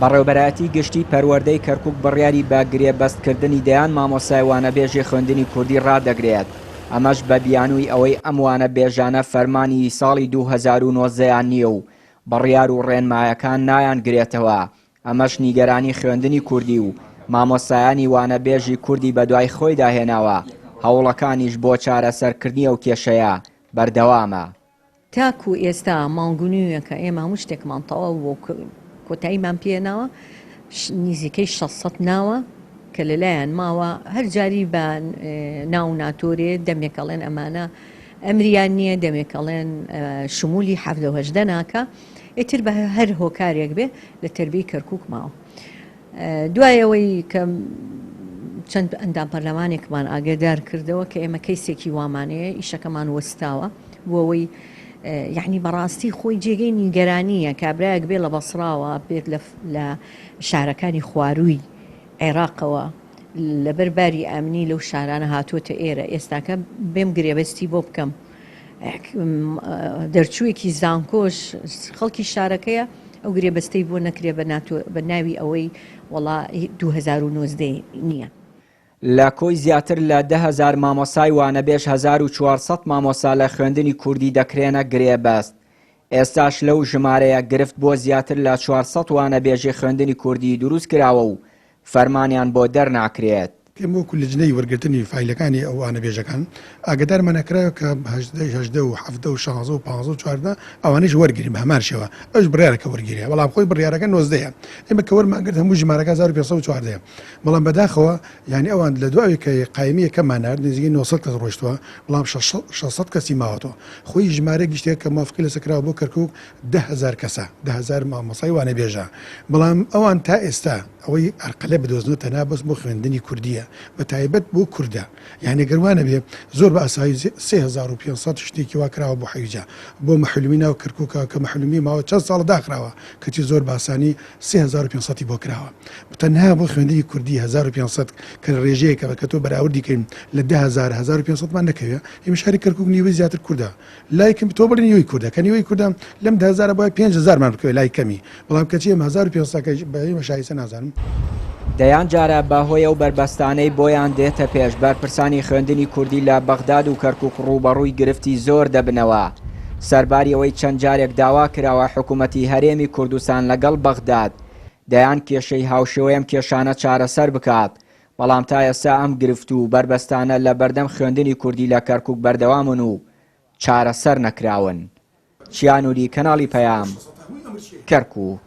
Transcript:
بەڕێوەبەرایەتی گشتی پەروەردەی کەرکووک بڕیاری بە گرێبەستکردنی دەیان مامۆستای وانەبێژی خوێندنی کوردی ڕادەگرێت. ئەمەش بە بیانووی ئەوەی ئەم وانەبێژانە فەرمانی ساڵی 2009 نییە و بڕیار و ڕێنمایەکان نایان گرێتەوە. ئەمەش نیگەرانی خوێندنی کوردی و مامۆستایانی وانەبێژی کوردی بەدوای خۆی داهێناوە. هەوڵەکانیش بۆ چارەسەرکردنی ئەو کێشەیە بەردەوامە. تاکو ئێستا ماڵگونیوەکە ئێمە هەموو شتێکمان تەواو بۆ کۆتاییمان پێناوە، نزیکەی 600 ناوە کە لەلایەن ماوە هەر جاری بە ناو ناتۆرێ دەمێکەڵێن ئەمانە ئەمریان نییە، دەمێکەڵێن شمولی 17 ناکە ئێتر بە هەر هۆکارێک بێ لە تربیەی کەرکووک ماوە. دوایەوەی کە چەند ئەندام پەرلەمانێکمان ئاگادار کردەوە کە ئێمە کەیسێکی وامانەیە ئیشەکەمان وەستاوە بۆەوەی یعنی بەڕاستی خۆی جێگەی نیگەرانیە کابراایەک بێ لە بەسراوە بێت لە شارەکانی خوارووی عێراقەوە لەبەرباری ئەمنی لەو شارانە هاتووەتە ئێرە ئێستاکە بێم گرێبەستی بۆ بکەم دەرچوویەکی زانکۆش خەڵکی شارەکەیە ئەو گرێبەستەی بۆ نەکرێ بە ناوی ئەوەی وەڵا 2009 نییە. لە کۆی زیاتر لە 10,000 مامۆسای وانەبێژ 1400 مامۆسا لە خوێندنی کوردی دەکرێنە گرێبەست. ئێستاش لەو ژمارەیە گرفت بۆ زیاتر لە 400 وانەبێژی خوێندنی کوردی دروست کراوە و فەرمانیان بۆ دەرناکرێت. پێم وەکو لەجنەی وەرگرتنی فایلەکانی ئەو وانەبێژەکان ئاگادارمانەکرایەوە کە 18 و 17 و 16 و 15 و 14 ئەوانەیش وەرگرین بە هەمان شێوە ئەوش بڕیارەکە وەرگیریە بەڵام خۆی بڕیارەکە 19 ئێمە کە وەرمانگرت هەموو ژمارەکە 1514 بەڵام بەداخەوە یعنی ئەوان لە دوای کە قایمیەکەمان نرد نزیکەی 900 کەس ڕۆیشتووە بەڵام 600 کەسی ماوەتەوە خۆی ژمارە گشتێک کە مافقی لەسەرکراوە بۆ کەرکووک 10,000 کەسە 10,000 مامۆسای وانەبێژە بەڵام ئەوان تا ئێستا ئەوەی ئەرقەلە بدۆزنەوە تەنها بەس بۆ خوێندنی کوردیە بە تایبەت بۆ کووردە یعنی گەروانە بێ زۆر بە ئاسایی 3500 شتێکی واکراوە بۆ حەویجە بۆ مەحلومی ناو کەرکووکە کە مەحلومی ماوە چەند ساڵ داخراوە کەچی زۆر باسانی 3500 بۆ کراوە تەنها بۆ خوێندنی کوردی 1500 کە ڕێژەیەکە کە تۆ بەراوردیکەین لە 1500مان نەکەوێت ئێمە شاری کەرکووک نیوەی زیاتر کووردە لایکم تۆ بڵێن نیوەی کووردە کە نیوەی کووردە لەم 10,000 بۆ 5000مان بکەوێت لای کەمی بەڵام کەچی 1500 بە شایسە نازانم. دەیان جارە بەهۆی ئەو بربەستانەی بۆیان دێتە پێش بەرپرسانی خوێندنی کوردی لە بەغداد و کەرکووک ڕوبەڕووی گرفتی زۆر دەبنەوە. سەرباری ئەوەی چەند جارێک داوا کراوە حکوومەتی هەرێمی کوردستان لەگەڵ بەغداد دەیان کێشەی هاوشێوەیەم کێشانە چارەسەر بکات بەڵام تا ئێستا ئەم گرفت و بربەستانە لە بەردەم خوێندنی کوردی لە کەرکووک بەردەوامن و چارەسەر نەکراون. چیانووری کەناڵی پەیام کەرکووک.